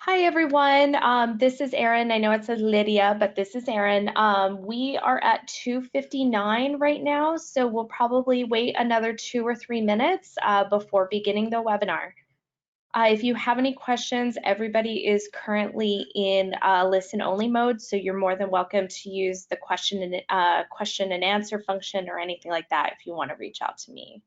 Hi everyone, this is Erin. I know it says Lydia, but this is Erin. We are at 2:59 right now, so we'll probably wait another 2 or 3 minutes before beginning the webinar. If you have any questions, everybody is currently in listen only mode, so you're more than welcome to use the question and answer function or anything like that if you want to reach out to me.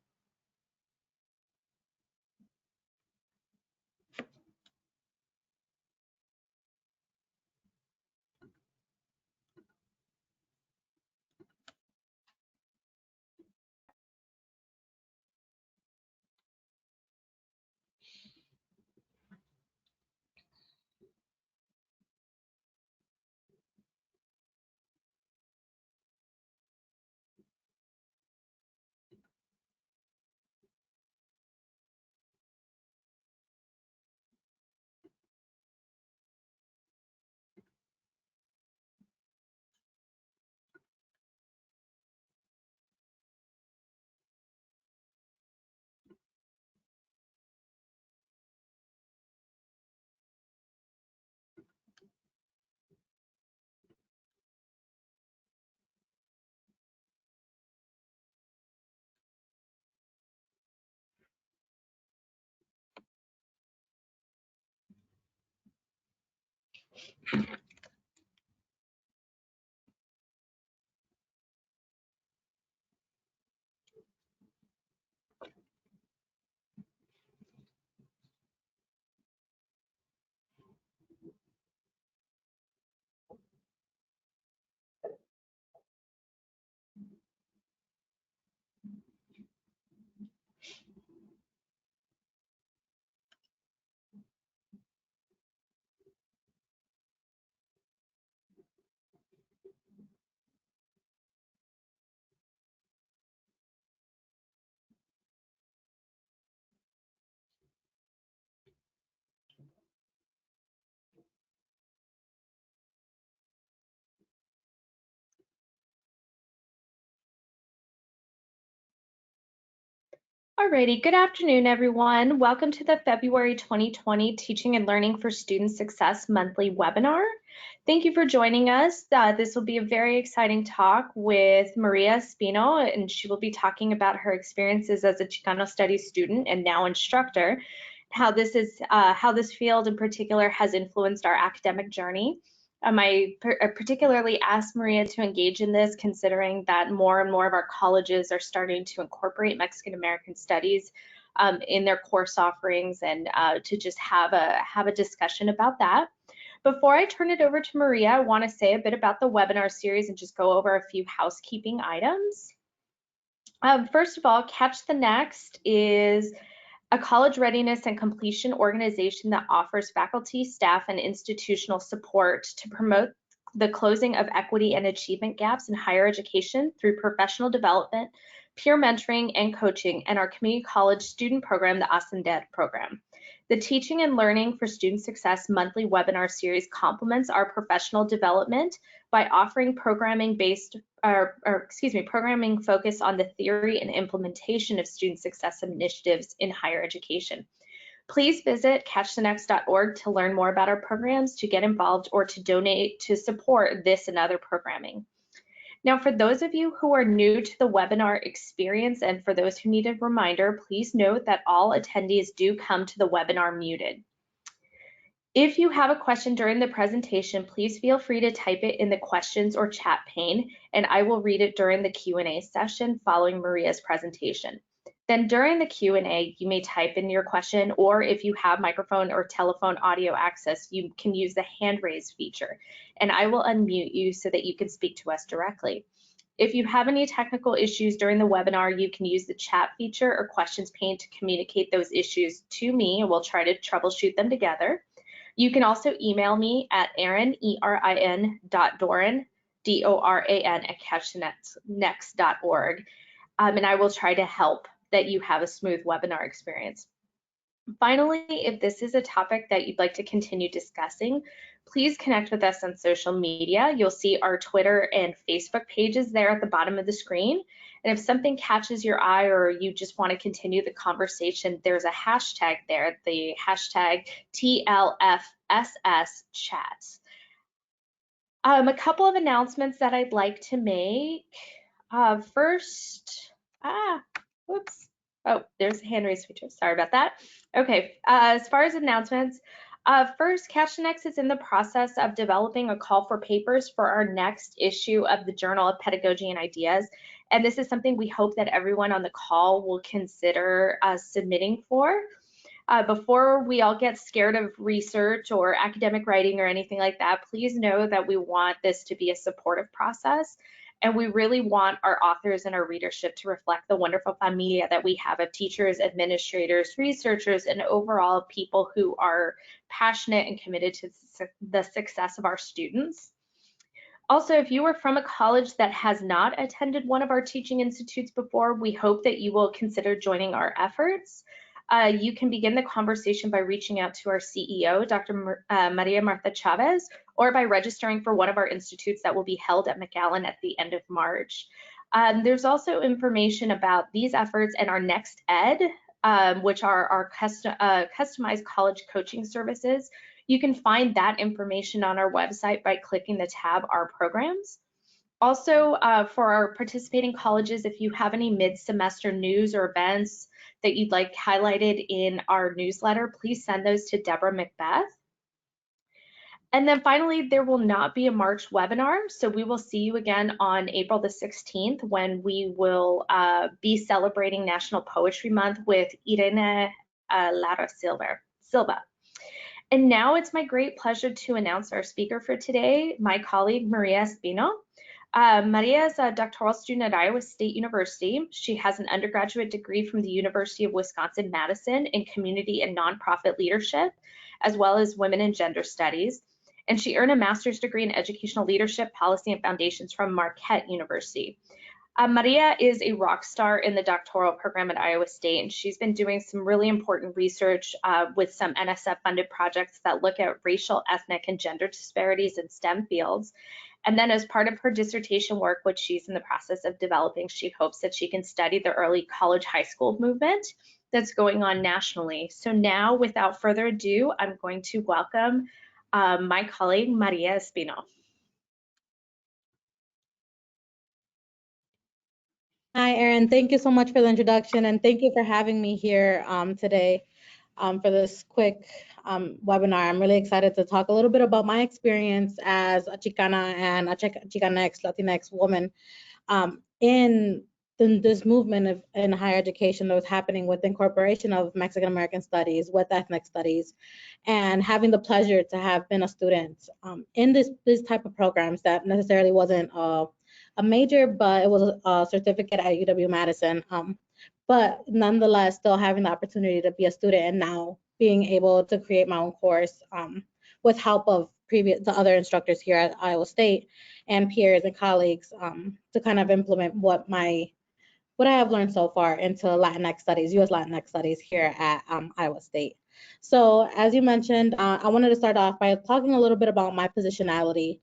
Alrighty, good afternoon, everyone. Welcome to the February 2020 Teaching and Learning for Student Success monthly webinar. Thank you for joining us. This will be a very exciting talk with Maria Espino, and she will be talking about her experiences as a Chicano Studies student and now instructor, how this field in particular has influenced our academic journey. I particularly asked Maria to engage in this, considering that more and more of our colleges are starting to incorporate Mexican American studies in their course offerings, and to just have a discussion about that. Before I turn it over to Maria, I want to say a bit about the webinar series and just go over a few housekeeping items. First of all, Catch the Next is a college readiness and completion organization that offers faculty, staff, and institutional support to promote the closing of equity and achievement gaps in higher education through professional development, peer mentoring, and coaching, and our community college student program, the Ascender program. The Teaching and Learning for Student Success monthly webinar series complements our professional development by offering programming focused on the theory and implementation of student success initiatives in higher education. Please visit catchthenext.org to learn more about our programs, to get involved, or to donate to support this and other programming. Now, for those of you who are new to the webinar experience and for those who need a reminder, please note that all attendees do come to the webinar muted. If you have a question during the presentation, please feel free to type it in the questions or chat pane, and I will read it during the Q&A session following Maria's presentation. Then during the Q&A, you may type in your question, or if you have microphone or telephone audio access, you can use the hand raise feature, and I will unmute you so that you can speak to us directly. If you have any technical issues during the webinar, you can use the chat feature or questions pane to communicate those issues to me, and we'll try to troubleshoot them together. You can also email me at erin, erin.doran, DORAN, at catchthenext.org, and I will try to help that you have a smooth webinar experience. Finally, if this is a topic that you'd like to continue discussing, Please connect with us on social media. You'll see our Twitter and Facebook pages there at the bottom of the screen. And if something catches your eye or you just want to continue the conversation, there's a hashtag there, the hashtag TLFSS A couple of announcements that I'd like to make. First, whoops. Oh, there's a hand raise feature. Sorry about that. Okay, as far as announcements, first, CashNext is in the process of developing a call for papers for our next issue of the Journal of Pedagogy and Ideas. And this is something we hope that everyone on the call will consider submitting for. Before we all get scared of research or academic writing or anything like that, please know that we want this to be a supportive process. And we really want our authors and our readership to reflect the wonderful familia that we have of teachers, administrators, researchers, and overall people who are passionate and committed to the success of our students. Also, if you are from a college that has not attended one of our teaching institutes before, we hope that you will consider joining our efforts. You can begin the conversation by reaching out to our CEO, Dr. Maria Martha Chavez, or by registering for one of our institutes that will be held at McAllen at the end of March. There's also information about these efforts and our Next Ed, which are our customized college coaching services. You can find that information on our website by clicking the tab Our Programs. Also, for our participating colleges, if you have any mid-semester news or events that you'd like highlighted in our newsletter, please send those to Deborah Macbeth. And then finally, there will not be a March webinar, so we will see you again on April the 16th when we will be celebrating National Poetry Month with Irene Lara Silva. And now it's my great pleasure to announce our speaker for today, my colleague Maria Espino. Maria is a doctoral student at Iowa State University. She has an undergraduate degree from the University of Wisconsin-Madison in community and nonprofit leadership, as well as women and gender studies. And she earned a master's degree in educational leadership, policy, and foundations from Marquette University. Maria is a rock star in the doctoral program at Iowa State, and she's been doing some really important research with some NSF-funded projects that look at racial, ethnic, and gender disparities in STEM fields. And then as part of her dissertation work, which she's in the process of developing, she hopes that she can study the early college high school movement that's going on nationally. So now, without further ado, I'm going to welcome my colleague, Maria Espino. Hi, Erin. Thank you so much for the introduction, and thank you for having me here today for this quick webinar. I'm really excited to talk a little bit about my experience as a Chicana and a Chicanx, Latinx woman in this movement in higher education that was happening with the incorporation of Mexican American studies with ethnic studies, and having the pleasure to have been a student in this type of programs that necessarily wasn't a major, but it was a certificate at UW-Madison. But nonetheless, still having the opportunity to be a student and now being able to create my own course with help of the other instructors here at Iowa State and peers and colleagues to kind of implement what I have learned so far into Latinx studies, U.S. Latinx studies here at Iowa State. So as you mentioned, I wanted to start off by talking a little bit about my positionality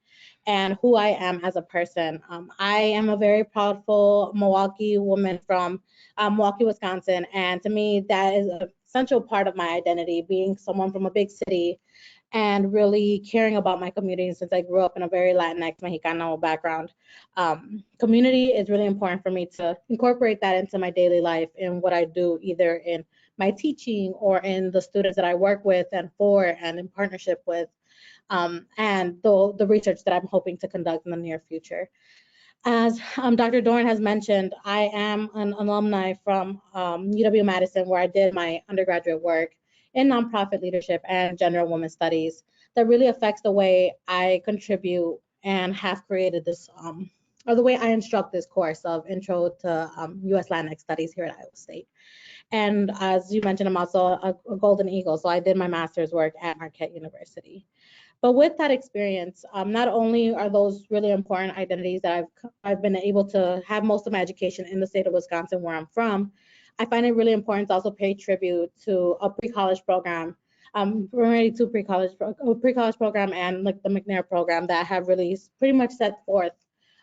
and who I am as a person. I am a very proudful Milwaukee woman from Milwaukee, Wisconsin, and to me, that is an essential part of my identity, being someone from a big city and really caring about my community since I grew up in a very Latinx Mexicano background. Community is really important for me to incorporate that into my daily life in what I do, either in my teaching or in the students that I work with and for and in partnership with, and the research that I'm hoping to conduct in the near future. As Dr. Dorn has mentioned, I am an alumni from UW-Madison, where I did my undergraduate work in nonprofit leadership and gender and women studies that really affects the way I contribute and have created this, or the way I instruct this course of Intro to U.S. Latinx Studies here at Iowa State. And as you mentioned, I'm also a Golden Eagle, so I did my master's work at Marquette University. But with that experience, not only are those really important identities that I've been able to have most of my education in the state of Wisconsin, where I'm from, I find it really important to also pay tribute to a pre-college program primarily two pre-college program and like the McNair program that have really pretty much set forth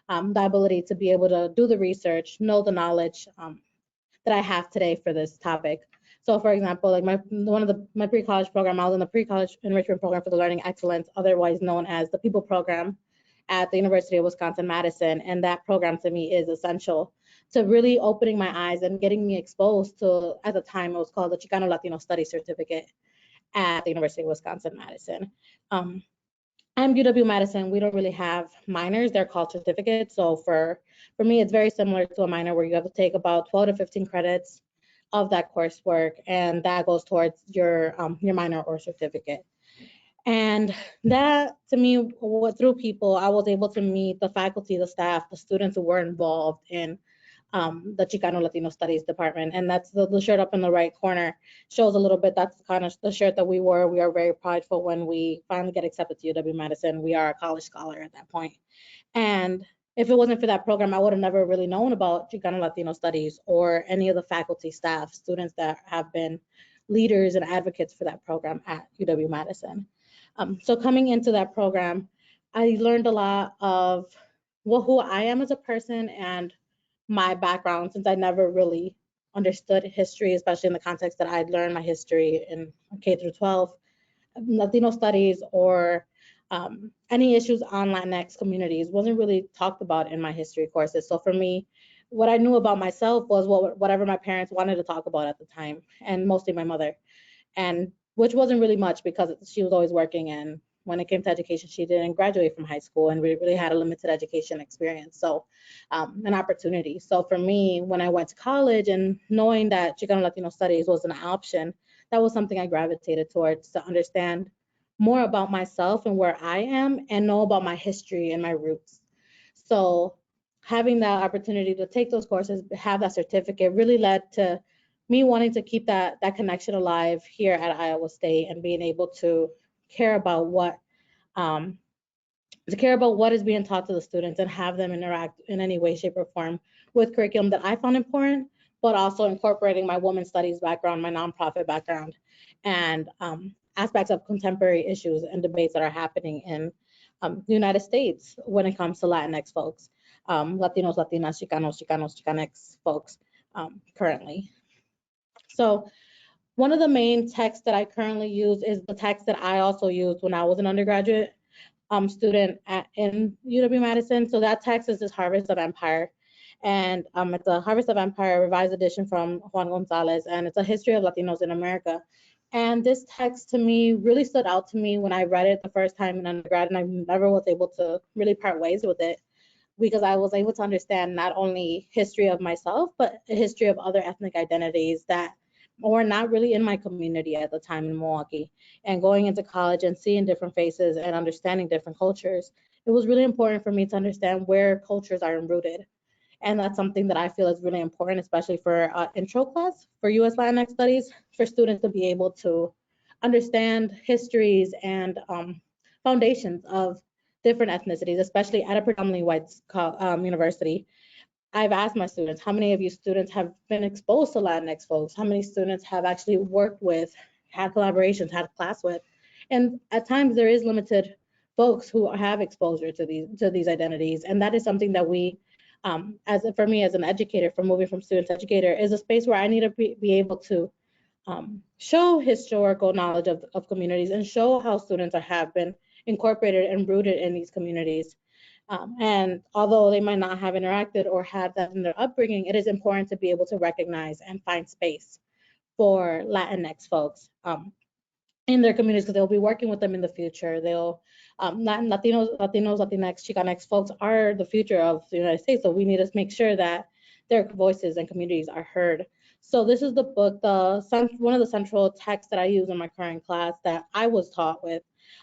the ability to be able to do the research, know the knowledge that I have today for this topic. So for example, like my pre-college program, I was in the pre-college enrichment program for the learning excellence, otherwise known as the People program at the University of Wisconsin-Madison. And that program to me is essential to really opening my eyes and getting me exposed to, at the time it was called the Chicano Latino Studies Certificate at the University of Wisconsin-Madison. I'm UW-Madison, we don't really have minors, they're called certificates. So for me, it's very similar to a minor where you have to take about 12 to 15 credits of that coursework, and that goes towards your minor or certificate. And that, to me, through people, I was able to meet the faculty, the staff, the students who were involved in the Chicano Latino Studies department. And that's the shirt up in the right corner shows a little bit. That's kind of the shirt that we wore. We are very prideful when we finally get accepted to UW-Madison. We are a college scholar at that point. And if it wasn't for that program, I would have never really known about Chicano Latino Studies or any of the faculty, staff, students that have been leaders and advocates for that program at UW-Madison. So coming into that program, I learned a lot of who I am as a person and my background, since I never really understood history, especially in the context that I'd learned my history in K through 12, Latino studies, or any issues on Latinx communities wasn't really talked about in my history courses. So for me, what I knew about myself was whatever my parents wanted to talk about at the time, and mostly my mother, and which wasn't really much because she was always working, and when it came to education, she didn't graduate from high school and really had a limited education experience, so an opportunity. So for me, when I went to college and knowing that Chicano Latino Studies was an option, that was something I gravitated towards to understand more about myself and where I am and know about my history and my roots. So having that opportunity to take those courses, have that certificate, really led to me wanting to keep that connection alive here at Iowa State and being able to care about what is being taught to the students and have them interact in any way, shape, or form with curriculum that I found important, but also incorporating my women's studies background, my nonprofit background, and aspects of contemporary issues and debates that are happening in the United States when it comes to Latinx folks, Latinos, Latinas, Chicanos, Chicanx folks currently. So one of the main texts that I currently use is the text that I also used when I was an undergraduate student in UW-Madison. So that text is this Harvest of Empire. And it's a Harvest of Empire revised edition from Juan Gonzalez, and it's a history of Latinos in America. And this text to me really stood out to me when I read it the first time in undergrad, and I never was able to really part ways with it because I was able to understand not only history of myself, but a history of other ethnic identities that were not really in my community at the time in Milwaukee. And going into college and seeing different faces and understanding different cultures, it was really important for me to understand where cultures are rooted. And that's something that I feel is really important, especially for intro class for US Latinx studies, for students to be able to understand histories and foundations of different ethnicities, especially at a predominantly white university. I've asked my students, how many of you students have been exposed to Latinx folks? How many students have actually worked with, had collaborations, had class with? And at times there is limited folks who have exposure to these identities. And that is something that we, for me as an educator, from moving from student to educator, is a space where I need to be able to show historical knowledge of communities and show how students have been incorporated and rooted in these communities. And although they might not have interacted or had that in their upbringing, it is important to be able to recognize and find space for Latinx folks in their communities, because they'll be working with them in the future. They'll Latinos, Latinx, Chicanx folks are the future of the United States, so we need to make sure that their voices and communities are heard. So this is the book, one of the central texts that I use in my current class that I was taught with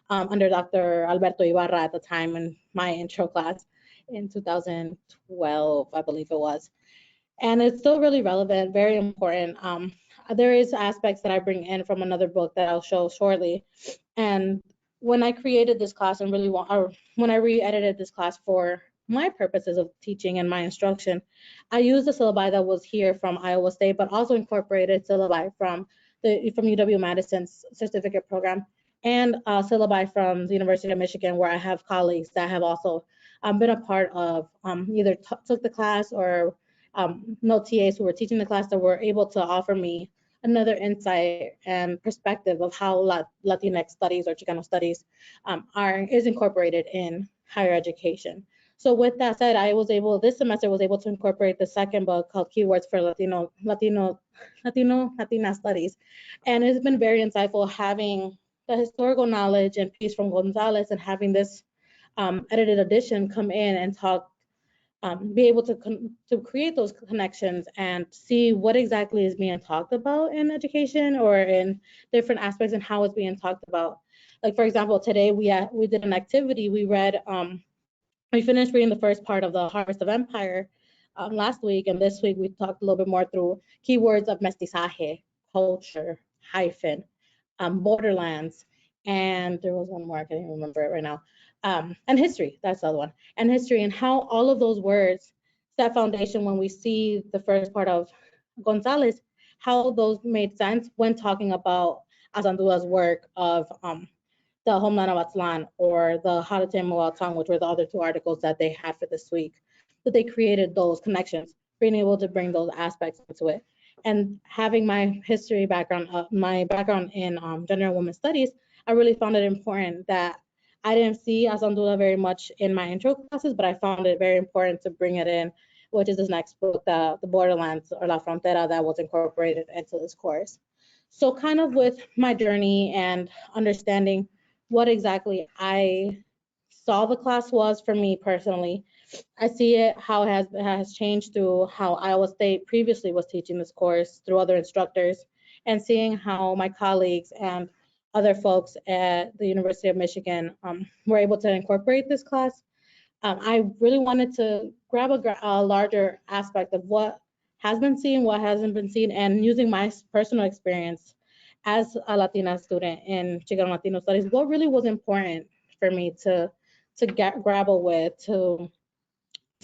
under Dr. Alberto Ibarra at the time in my intro class in 2012, I believe it was. And it's still really relevant, very important. There is aspects that I bring in from another book that I'll show shortly. And when I created this class and when I re-edited this class for my purposes of teaching and my instruction, I used the syllabi that was here from Iowa State, but also incorporated syllabi from from UW-Madison's certificate program, and syllabi from the University of Michigan, where I have colleagues that have also been a part of either took the class or no TAs who were teaching the class that were able to offer me another insight and perspective of how Latinx studies or Chicano studies is incorporated in higher education. So with that said, this semester was able to incorporate the second book called Keywords for Latina Studies. And it's been very insightful having the historical knowledge and piece from Gonzalez and having this edited edition come in and be able to create those connections and see what exactly is being talked about in education or in different aspects and how it's being talked about. Like, for example, today we did an activity. We finished reading the first part of The Harvest of Empire last week, and this week we talked a little bit more through keywords of mestizaje, culture, hyphen, borderlands, and there was one more, I can't even remember it right now, and history, that's the other one, and history, and how all of those words set foundation when we see the first part of Gonzalez, how those made sense when talking about Azandula's work of the Homeland of Atlan or the How to Tame a Wild Tongue, which were the other two articles that they had for this week, that they created those connections, being able to bring those aspects into it. And having my history background, my background in gender and women's studies, I really found it important that I didn't see Asandula very much in my intro classes, but I found it very important to bring it in, which is this next book, the Borderlands or La Frontera, that was incorporated into this course. So kind of with my journey and understanding what exactly I saw the class was for me personally. I see it how it has changed through how Iowa State previously was teaching this course through other instructors, and seeing how my colleagues and other folks at the University of Michigan were able to incorporate this class. I really wanted to grab a larger aspect of what has been seen, what hasn't been seen, and using my personal experience as a Latina student in Chicano Latino studies, what really was important for me to grapple with, to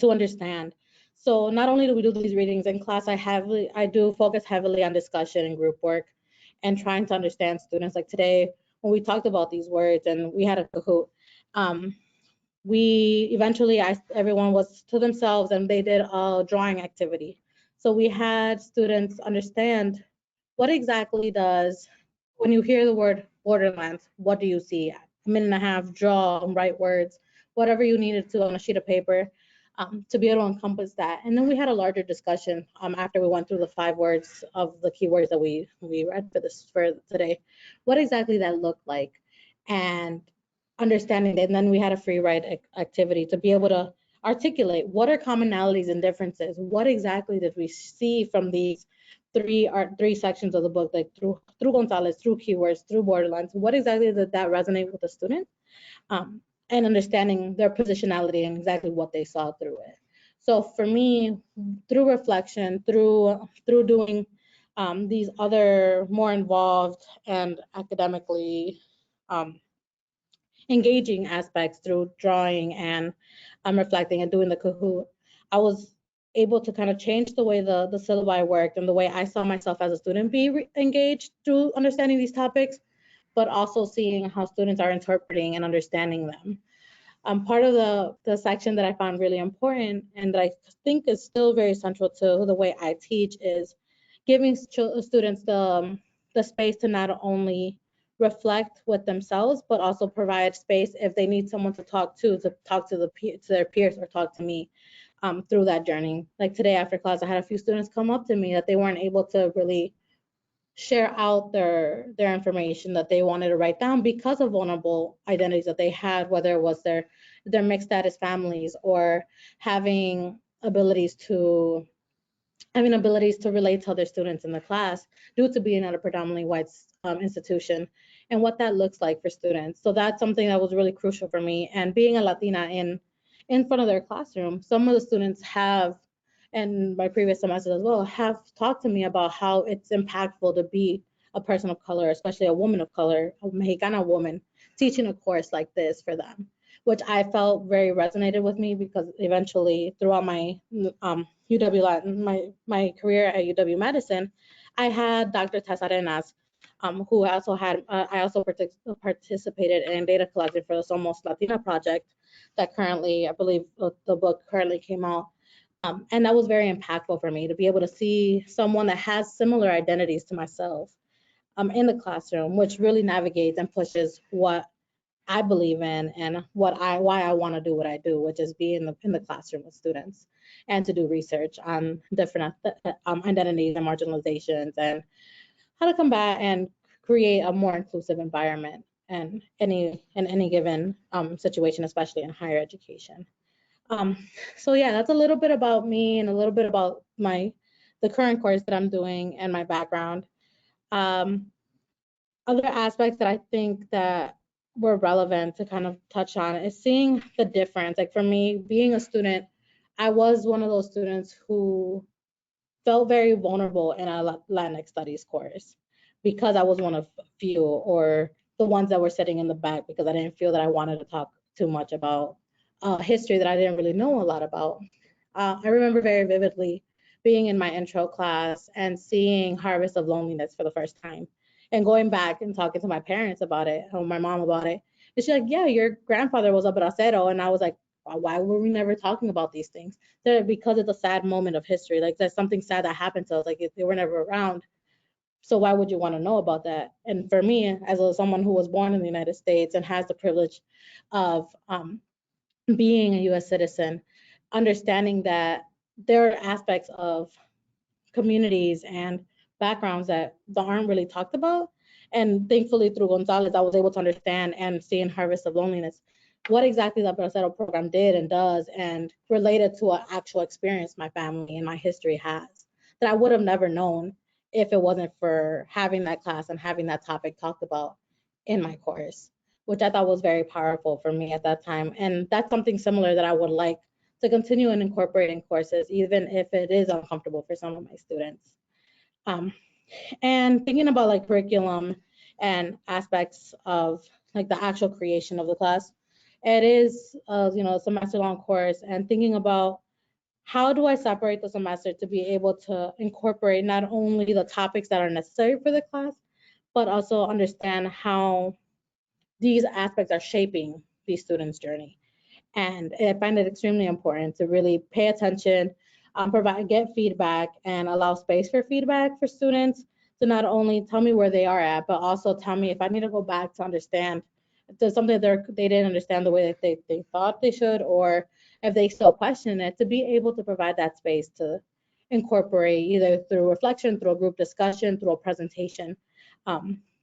understand. So not only do we do these readings in class, I do focus heavily on discussion and group work and trying to understand students. Like today, when we talked about these words and we had a Kahoot, we eventually everyone was to themselves and they did a drawing activity. So we had students understand what exactly does, when you hear the word borderlands, what do you see? A minute and a half, draw, write words, whatever you needed to on a sheet of paper to be able to encompass that. And then we had a larger discussion after we went through the 5 words of the keywords that we read for today, what exactly that looked like, and understanding that. And then we had a free write activity to be able to articulate what are commonalities and differences. What exactly did we see from these three sections of the book, like through Gonzalez, through keywords, through borderlands? What exactly did that resonate with the student? And understanding their positionality and exactly what they saw through it. So for me, through reflection, through doing these other more involved and academically engaging aspects through drawing and reflecting and doing the Kahoot, I was able to kind of change the way the syllabi worked and the way I saw myself as a student be engaged through understanding these topics, but also seeing how students are interpreting and understanding them. Part of the section that I found really important and that I think is still very central to the way I teach is giving students the space to not only reflect with themselves, but also provide space if they need someone to talk to their peers or talk to me through that journey. Like today after class, I had a few students come up to me that they weren't able to really share out their information that they wanted to write down because of vulnerable identities that they had, whether it was their mixed status families or having abilities to relate to other students in the class due to being at a predominantly white institution, and what that looks like for students. So that's something that was really crucial for me. And being a Latina in front of their classroom, some of the students have, and my previous semester as well, have talked to me about how it's impactful to be a person of color, especially a woman of color, a Mexicana woman, teaching a course like this for them, which I felt very resonated with me because eventually throughout my UW my career at UW Madison, I had Dr. Tess Arenas who also had, I also participated in data collection for the Somos Latina project that currently, I believe the book currently came out. And that was very impactful for me to be able to see someone that has similar identities to myself in the classroom, which really navigates and pushes what I believe in and why I want to do what I do, which is be in the classroom with students and to do research on different identities and marginalizations and how to combat and create a more inclusive environment and in any given situation, especially in higher education. So yeah, that's a little bit about me and a little bit about the current course that I'm doing and my background. Other aspects that I think that were relevant to kind of touch on is seeing the difference. Like for me, being a student, I was one of those students who felt very vulnerable in a Latinx studies course because I was one of few or the ones that were sitting in the back because I didn't feel that I wanted to talk too much about history that I didn't really know a lot about. I remember very vividly being in my intro class and seeing Harvest of Loneliness for the first time and going back and talking to my parents about it, or my mom about it. And she's like, yeah, your grandfather was a bracero. And I was like, why were we never talking about these things? Because it's a sad moment of history. Like there's something sad that happened to us. Like they were never around. So why would you want to know about that? And for me, as someone who was born in the United States and has the privilege of being a U.S. citizen, understanding that there are aspects of communities and backgrounds that aren't really talked about. And thankfully, through Gonzalez, I was able to understand and see in Harvest of Loneliness what exactly the Bracero program did and does and related to an actual experience my family and my history has that I would have never known if it wasn't for having that class and having that topic talked about in my course, which I thought was very powerful for me at that time. And that's something similar that I would like to continue and incorporate in courses, even if it is uncomfortable for some of my students. And thinking about like curriculum and aspects of like the actual creation of the class, it is a semester-long course, and thinking about how do I separate the semester to be able to incorporate not only the topics that are necessary for the class, but also understand how these aspects are shaping the students' journey. And I find it extremely important to really pay attention, get feedback, and allow space for feedback for students to not only tell me where they are at, but also tell me if I need to go back to understand if there's something that they didn't understand the way that they thought they should, or if they still question it, to be able to provide that space to incorporate either through reflection, through a group discussion, through a presentation.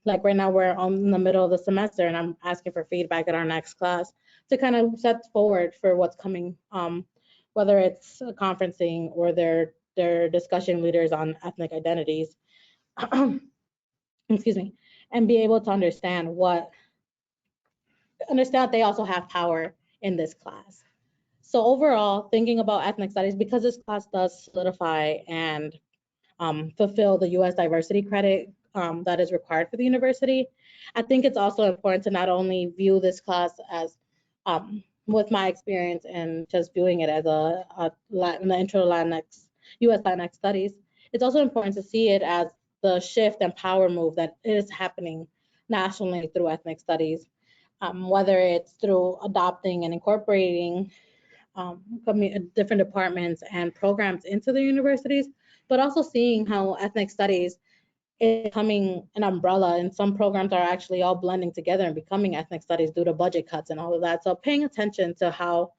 Like right now, we're in the middle of the semester, and I'm asking for feedback at our next class to kind of set forward for what's coming, whether it's conferencing or their discussion leaders on ethnic identities, excuse me, and be able to understand that they also have power in this class. So overall, thinking about ethnic studies, because this class does solidify and fulfill the U.S. diversity credit that is required for the university, I think it's also important to not only view this class as with my experience and just viewing it as an intro to Latinx, U.S. Latinx studies, it's also important to see it as the shift and power move that is happening nationally through ethnic studies, whether it's through adopting and incorporating different departments and programs into the universities, but also seeing how ethnic studies is becoming an umbrella, and some programs are actually all blending together and becoming ethnic studies due to budget cuts and all of that. So paying attention to how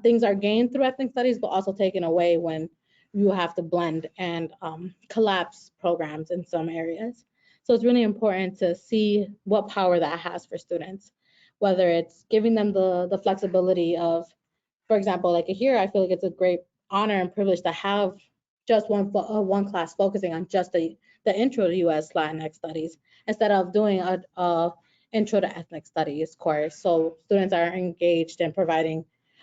things are gained through ethnic studies, but also taken away when you have to blend and collapse programs in some areas. So it's really important to see what power that has for students, whether it's giving them the flexibility of, for example, like here, I feel like it's a great honor and privilege to have just one class focusing on just the intro to U.S. Latinx studies instead of doing a intro to ethnic studies course. So students are engaged and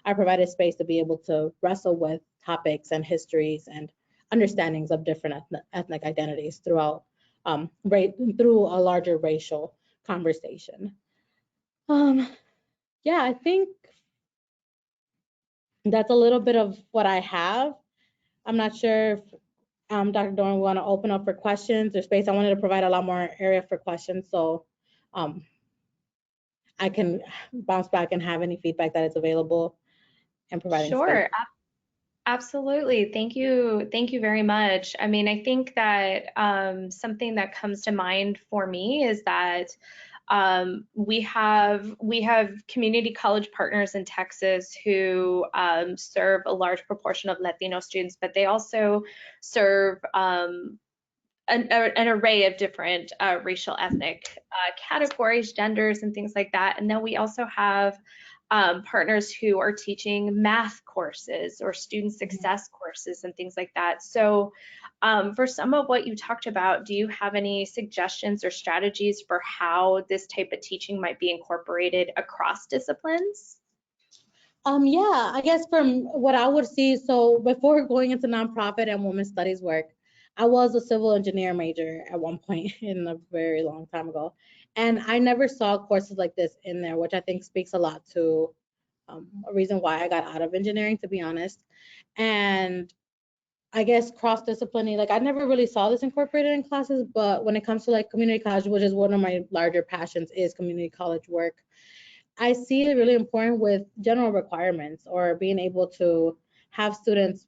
I provided space to be able to wrestle with topics and histories and understandings of different ethnic identities throughout through a larger racial conversation. Yeah, I think that's a little bit of what I have. I'm not sure Dr. Dorn, we want to open up for questions or space. I wanted to provide a lot more area for questions, so I can bounce back and have any feedback that is available and providing space. Sure, absolutely. Thank you. Thank you very much. I mean, I think that something that comes to mind for me is that we have community college partners in Texas who serve a large proportion of Latino students, but they also serve an array of different racial, ethnic categories, genders, and things like that. And then we also have partners who are teaching math courses or student success courses and things like that. So for some of what you talked about, do you have any suggestions or strategies for how this type of teaching might be incorporated across disciplines? Yeah, I guess from what I would see, so before going into nonprofit and women's studies work, I was a civil engineer major at one point in a very long time ago. And I never saw courses like this in there, which I think speaks a lot to a reason why I got out of engineering, to be honest. And I guess cross-disciplinary, like I never really saw this incorporated in classes, but when it comes to like community college, which is one of my larger passions, is community college work. I see it really important with general requirements or being able to have students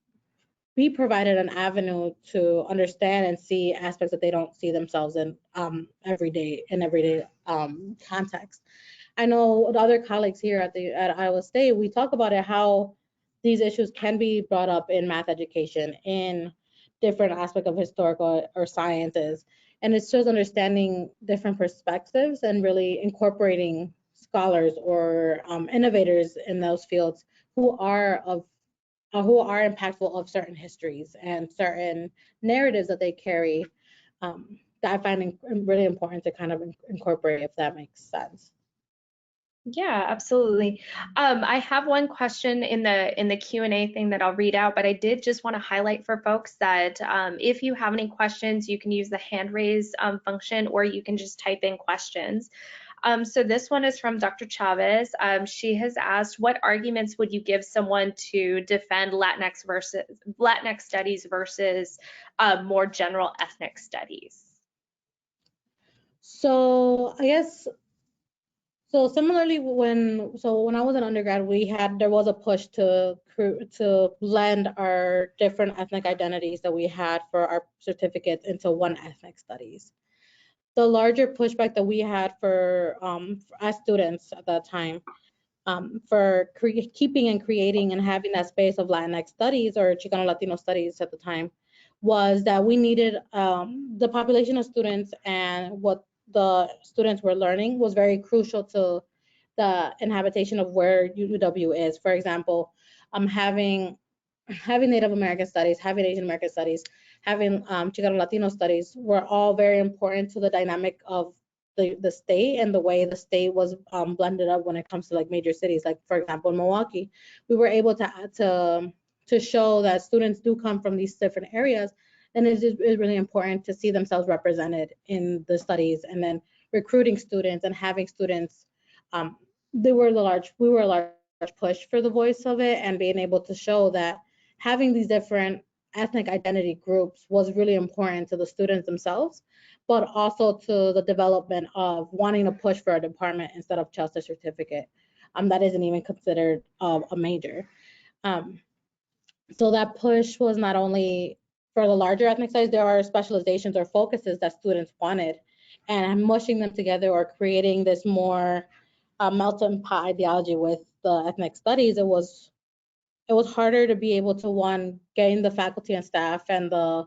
be provided an avenue to understand and see aspects that they don't see themselves in everyday context. I know the other colleagues here at Iowa State, we talk about it, how these issues can be brought up in math education, in different aspects of historical or sciences. And it's just understanding different perspectives and really incorporating scholars or innovators in those fields who are of who are impactful of certain histories and certain narratives that they carry, that I find really important to kind of incorporate, if that makes sense. Yeah, absolutely. I have one question in the Q&A thing that I'll read out, but I did just want to highlight for folks that if you have any questions, you can use the hand raise function, or you can just type in questions. So this one is from Dr. Chavez. She has asked, what arguments would you give someone to defend Latinx studies versus more general ethnic studies? So I guess so similarly when I was an undergrad, there was a push to blend our different ethnic identities that we had for our certificates into one ethnic studies. The larger pushback that we had as students at that time, for keeping and creating and having that space of Latinx studies or Chicano Latino studies at the time, was that we needed the population of students and what the students were learning was very crucial to the inhabitation of where UW is. For example, having Native American studies, having Asian American studies, having Chicano Latino studies were all very important to the dynamic of the state and the way the state was blended up when it comes to like major cities. Like for example, in Milwaukee, we were able to show that students do come from these different areas, and it is really important to see themselves represented in the studies, and then recruiting students and having students. We were a large push for the voice of it, and being able to show that having these different ethnic identity groups was really important to the students themselves, but also to the development of wanting to push for a department instead of just a certificate that isn't even considered a major. Um, so that push was not only for the larger ethnic studies, there are specializations or focuses that students wanted, and mushing them together or creating this more melting pot ideology with the ethnic studies, it was harder to be able to gain the faculty and staff and the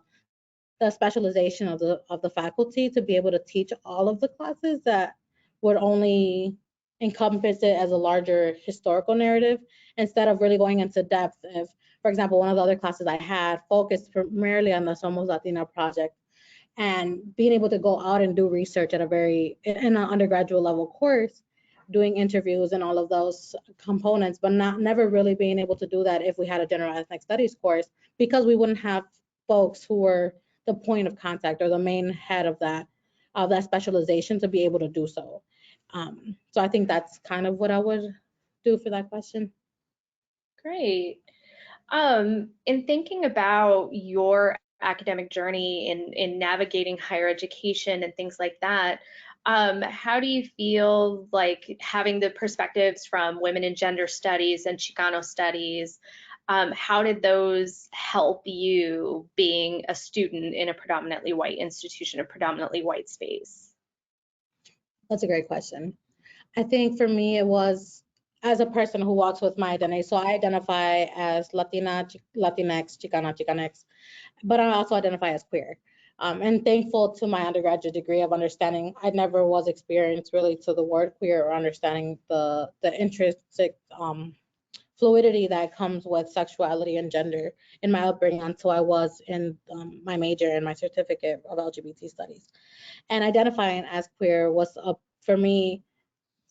specialization of the faculty to be able to teach all of the classes that would only encompass it as a larger historical narrative, instead of really going into depth. If, for example, one of the other classes I had focused primarily on the Somos Latina project, and being able to go out and do research in an undergraduate level course, doing interviews and all of those components, but never really being able to do that if we had a general ethnic studies course, because we wouldn't have folks who were the point of contact or the main head of that specialization to be able to do so. So I think that's kind of what I would do for that question. Great. In thinking about your academic journey in navigating higher education and things like that. How do you feel like having the perspectives from women in gender studies and Chicano studies, how did those help you being a student in a predominantly white institution, a predominantly white space? That's a great question. I think for me, it was as a person who walks with my identity. So I identify as Latina, Latinx, Chicana, Chicanx, but I also identify as queer. And thankful to my undergraduate degree of understanding, I never was experienced really to the word queer or understanding the intrinsic fluidity that comes with sexuality and gender in my upbringing until I was in my major and my certificate of LGBT studies. And identifying as queer was, for me,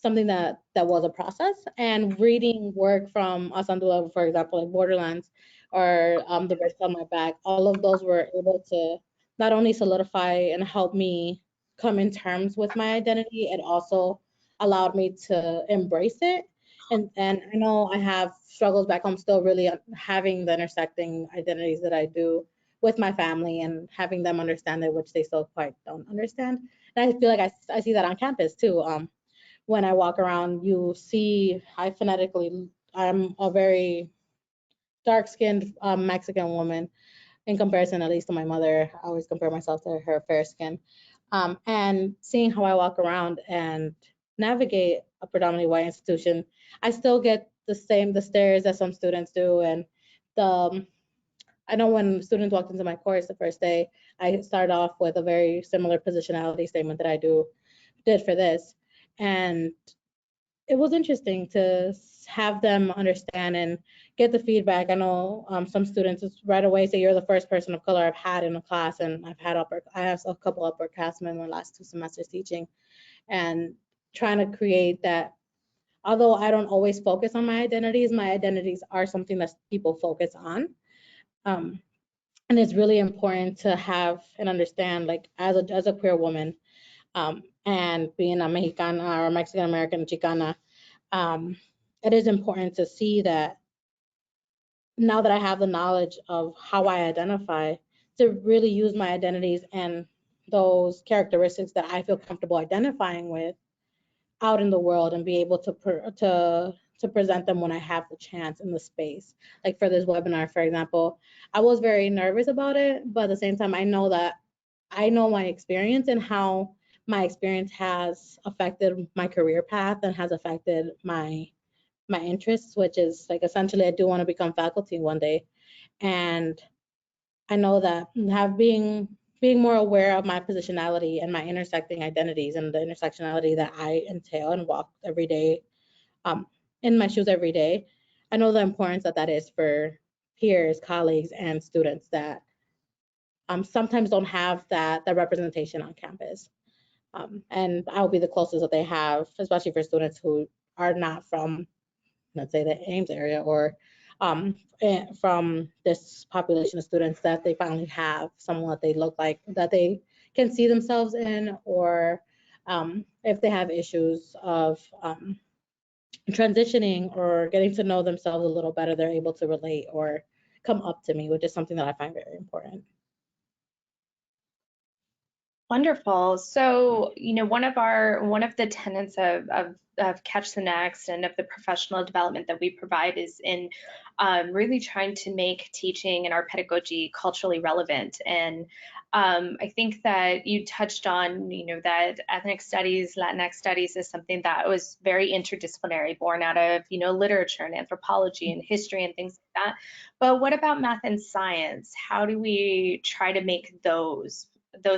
something that was a process. And reading work from Asandula, for example, like Borderlands or The Red on My Back, all of those were able to not only solidify and help me come in terms with my identity, it also allowed me to embrace it. And I know I have struggles back home still really having the intersecting identities that I do with my family and having them understand it, which they still quite don't understand. And I feel like I see that on campus too. When I walk around, you see I'm a very dark-skinned Mexican woman in comparison, at least to my mother. I always compare myself to her fair skin. And seeing how I walk around and navigate a predominantly white institution, I still get the stares that some students do. And the I know when students walked into my course the first day, I started off with a very similar positionality statement that I did for this. And it was interesting to have them understand and get the feedback. I know some students right away say you're the first person of color I've had in a class, and I have a couple upperclassmen in the last 2 semesters teaching, and trying to create that. Although I don't always focus on my identities are something that people focus on. Um, and it's really important to have and understand, like as a queer woman, and being a Mexicana or Mexican American Chicana, um, it is important to see that now that I have the knowledge of how I identify, to really use my identities and those characteristics that I feel comfortable identifying with out in the world and be able to present them when I have the chance in the space. Like for this webinar, for example, I was very nervous about it, but at the same time, I know my experience and how my experience has affected my career path and has affected my interests, which is like essentially I do want to become faculty one day. And I know that being more aware of my positionality and my intersecting identities and the intersectionality that I entail and walk every day, um, in my shoes every day, I know the importance that that is for peers, colleagues, and students that sometimes don't have that representation on campus. And I'll be the closest that they have, especially for students who are not from, let's say, the Ames area or from this population of students, that they finally have someone that they look like, that they can see themselves in, or if they have issues of transitioning or getting to know themselves a little better, they're able to relate or come up to me, which is something that I find very important. Wonderful. So, one of the tenets of Catch the Next and of the professional development that we provide is in really trying to make teaching and our pedagogy culturally relevant. And I think that you touched on, that ethnic studies, Latinx studies is something that was very interdisciplinary, born out of, literature and anthropology and history and things like that. But what about math and science? How do we try to make those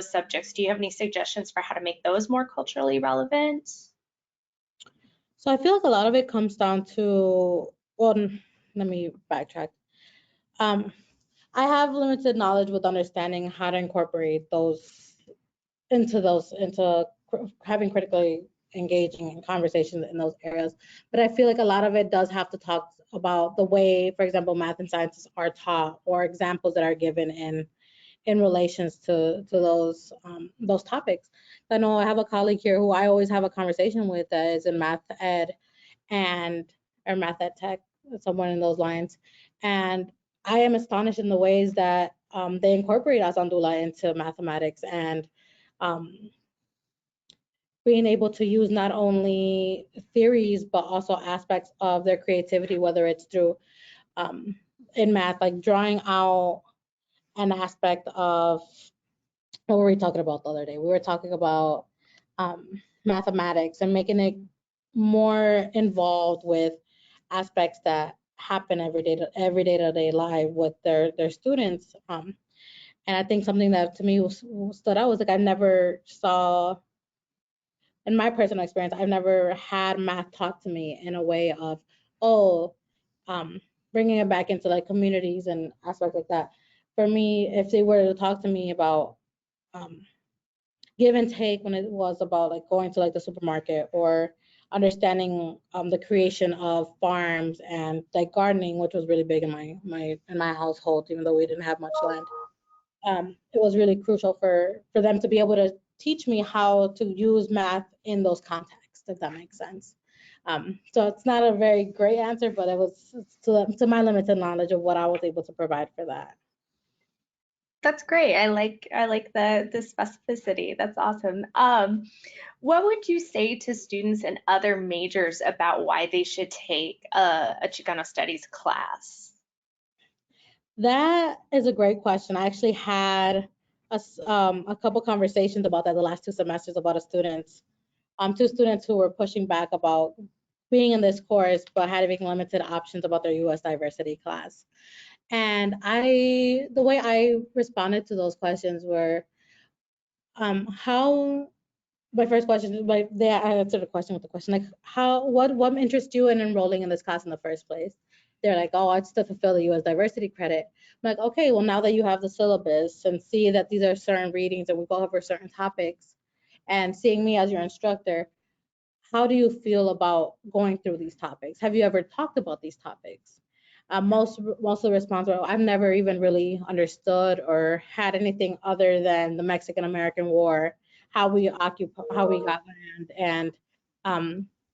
subjects? Do you have any suggestions for how to make those more culturally relevant? So I feel like a lot of it comes down to, well, let me backtrack. Um, I have limited knowledge with understanding how to incorporate into having critically engaging in conversations in those areas. But I feel like a lot of it does have to talk about the way, for example, math and sciences are taught, or examples that are given in relations to those topics. I know I have a colleague here who I always have a conversation with that is in math ed and or math ed tech, somewhere in those lines. And I am astonished in the ways that they incorporate Asandula into mathematics, and being able to use not only theories but also aspects of their creativity, whether it's through in math, like drawing out an aspect of what were we talking about the other day? We were talking about mathematics and making it more involved with aspects that happen every day-to-day life with their students. And I think something that to me stood out was like I never saw, in my personal experience, I've never had math taught to me in a way of, oh, bringing it back into like communities and aspects like that. For me, if they were to talk to me about give and take when it was about like going to like the supermarket or understanding the creation of farms and like gardening, which was really big in my household, even though we didn't have much land. It was really crucial for them to be able to teach me how to use math in those contexts, if that makes sense. So it's not a very great answer, but it was to my limited knowledge of what I was able to provide for that. That's great. I like the specificity. That's awesome. What would you say to students in other majors about why they should take a Chicano Studies class? That is a great question. I actually had a couple conversations about that the last 2 semesters about two students who were pushing back about being in this course but having limited options about their U.S. diversity class. And the way I responded to those questions were, how my first question, like I answered the question with the question, like what interests you in enrolling in this class in the first place? They're like, oh, it's to fulfill the U.S. diversity credit. I'm like, okay, well, now that you have the syllabus and see that these are certain readings and we go over certain topics, and seeing me as your instructor, how do you feel about going through these topics? Have you ever talked about these topics? Most of the response were, I've never even really understood or had anything other than the Mexican American War, how we got land, and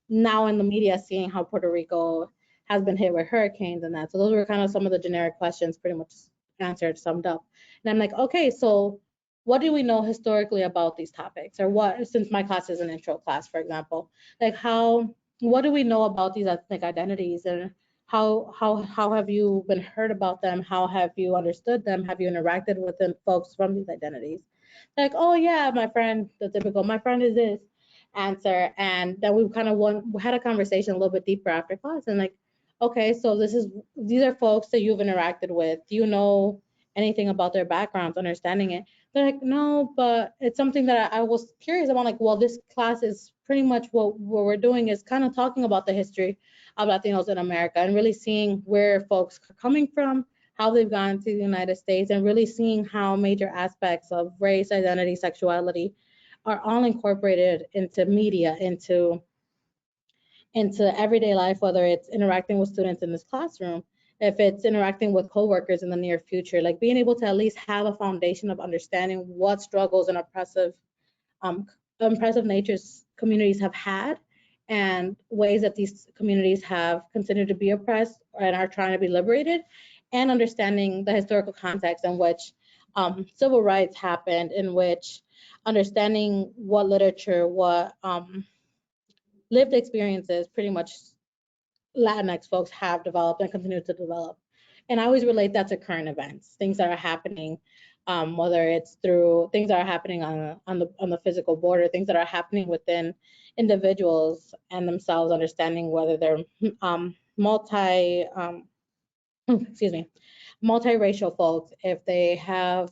now in the media seeing how Puerto Rico has been hit with hurricanes and that. So those were kind of some of the generic questions, pretty much answered, summed up. And I'm like, okay, so what do we know historically about these topics, or what, since my class is an intro class, for example, like what do we know about these ethnic identities, and how have you been heard about them? How have you understood them? Have you interacted with them, folks from these identities? Like, oh yeah, my friend, the typical, my friend is this answer. And then we kind of we had a conversation a little bit deeper after class, and like, okay, so these are folks that you've interacted with. Do you know anything about their backgrounds, understanding it? They're like, no, but it's something that I was curious about. Like, well, this class is pretty much what we're doing is kind of talking about the history of Latinos in America and really seeing where folks are coming from, how they've gone to the United States, and really seeing how major aspects of race, identity, sexuality are all incorporated into media, into everyday life, whether it's interacting with students in this classroom, if it's interacting with coworkers in the near future, like being able to at least have a foundation of understanding what struggles and um, oppressive natures communities have had, and ways that these communities have continued to be oppressed and are trying to be liberated, and understanding the historical context in which civil rights happened, in which understanding what literature, what lived experiences pretty much Latinx folks have developed and continue to develop. And I always relate that to current events, things that are happening, whether it's through things that are happening on the physical border, things that are happening within individuals and themselves, understanding whether they're excuse me, multiracial folks, if they have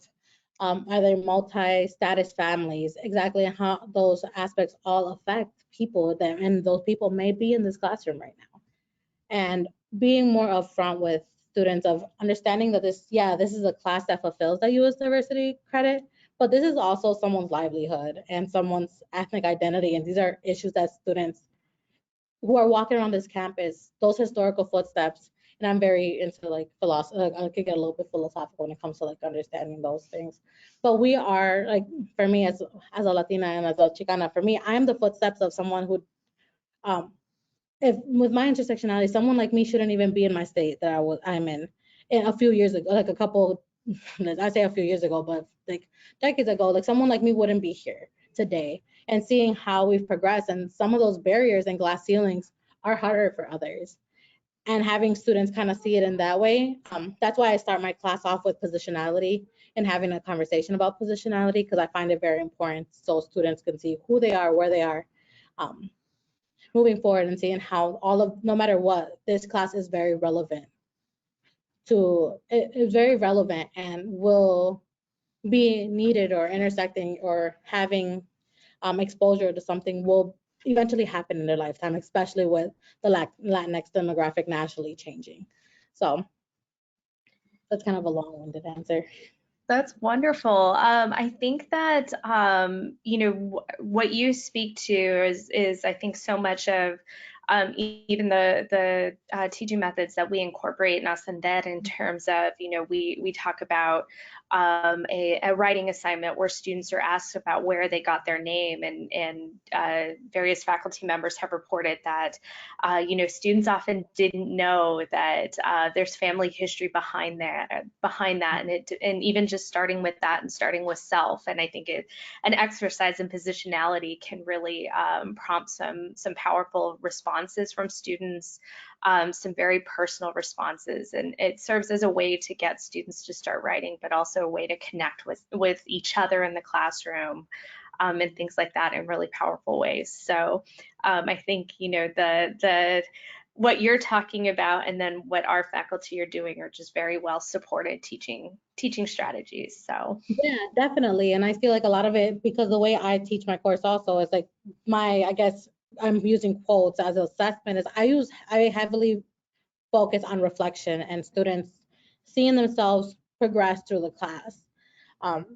either multi-status families, exactly how those aspects all affect people that, and those people may be in this classroom right now. And being more upfront with students of understanding that this is a class that fulfills that U.S. diversity credit, but this is also someone's livelihood and someone's ethnic identity, and these are issues that students who are walking around this campus, those historical footsteps. And I'm very into like philosophy. I could get a little bit philosophical when it comes to like understanding those things. But we are like, for me as a Latina and as a Chicana, for me, I'm the footsteps of someone who, if with my intersectionality, someone like me shouldn't even be in my state that I'm in a few years ago, like a couple I say a few years ago, but like decades ago, like someone like me wouldn't be here today. And seeing how we've progressed, and some of those barriers and glass ceilings are harder for others. And having students kind of see it in that way, that's why I start my class off with positionality and having a conversation about positionality, because I find it very important so students can see who they are, where they are, um, moving forward, and seeing how no matter what, this class is very relevant it is very relevant and will be needed or intersecting or having exposure to something will eventually happen in their lifetime, especially with the Latinx demographic nationally changing. So that's kind of a long-winded answer. That's wonderful. I think that what you speak to is I think so much of even the teaching methods that we incorporate in Ascender in terms of we talk about a writing assignment where students are asked about where they got their name, and various faculty members have reported that students often didn't know that there's family history behind that, and even just starting with that and starting with self. And I think an exercise in positionality can really prompt some powerful responses from students, some very personal responses, and it serves as a way to get students to start writing, but also a way to connect with each other in the classroom, and things like that in really powerful ways. So I think the what you're talking about and then what our faculty are doing are just very well supported teaching strategies. So Yeah, definitely. And I feel like a lot of it, because the way I teach my course also is like I guess I'm using quotes as assessment, is I heavily focus on reflection and students seeing themselves progress through the class.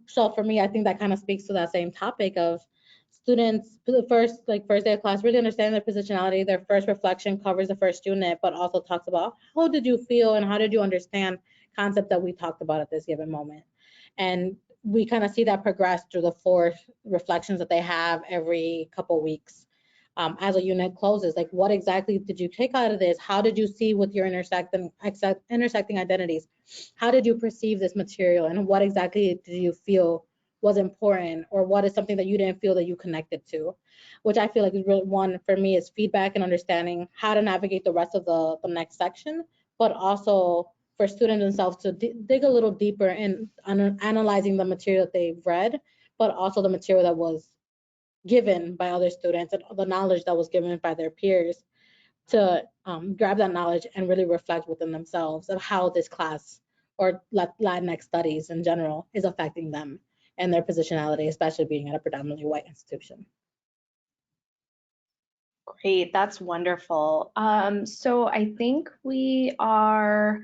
So for me, I think that kind of speaks to that same topic of students, the first day of class, really understanding their positionality. Their first reflection covers the first unit, but also talks about how did you feel and how did you understand concept that we talked about at this given moment. And we kind of see that progress through the 4 reflections that they have every couple weeks. As a unit closes, like what exactly did you take out of this? How did you see with your intersecting identities? How did you perceive this material, and what exactly did you feel was important, or what is something that you didn't feel that you connected to? Which I feel like is really one for me is feedback and understanding how to navigate the rest of the next section, but also for students themselves to dig a little deeper in analyzing the material that they've read, but also the material that was given by other students and the knowledge that was given by their peers, to grab that knowledge and really reflect within themselves of how this class or Latinx studies in general is affecting them and their positionality, especially being at a predominantly white institution. great, that's wonderful. So I think we are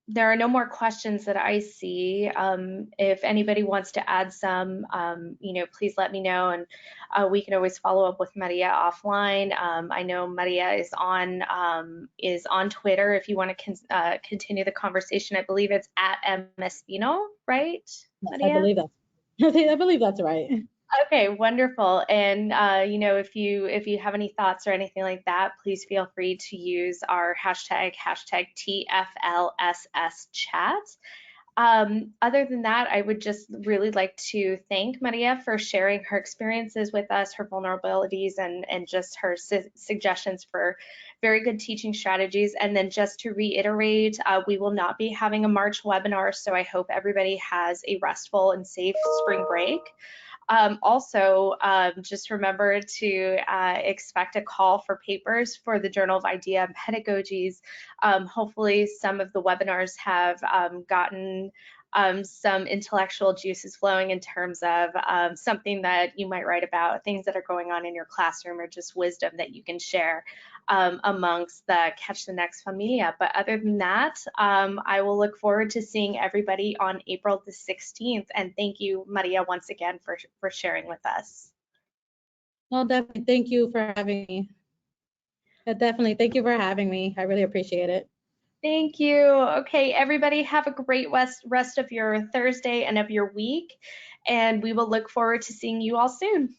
there are no more questions that I see. If anybody wants to add some, please let me know, and we can always follow up with Maria offline. I know Maria is on Twitter. If you want to continue the conversation, I believe it's at Espino, right, Yes, I Maria? believe that. I believe that's right. Okay, wonderful. And if you have any thoughts or anything like that, please feel free to use our hashtag TFLSS chat. Other than that, I would just really like to thank Maria for sharing her experiences with us, her vulnerabilities, and just her suggestions for very good teaching strategies. And then just to reiterate, we will not be having a March webinar, so I hope everybody has a restful and safe spring break. Also, just remember to expect a call for papers for the Journal of Idea and Pedagogies. Hopefully some of the webinars have gotten some intellectual juices flowing in terms of something that you might write about, things that are going on in your classroom, or just wisdom that you can share amongst the Catch the Next Familia. But other than that, I will look forward to seeing everybody on April the 16th. And thank you, Maria, once again for sharing with us. Well, definitely. Thank you for having me. Definitely. Thank you for having me. I really appreciate it. Thank you. Okay, everybody, have a great rest of your Thursday and of your week. And we will look forward to seeing you all soon.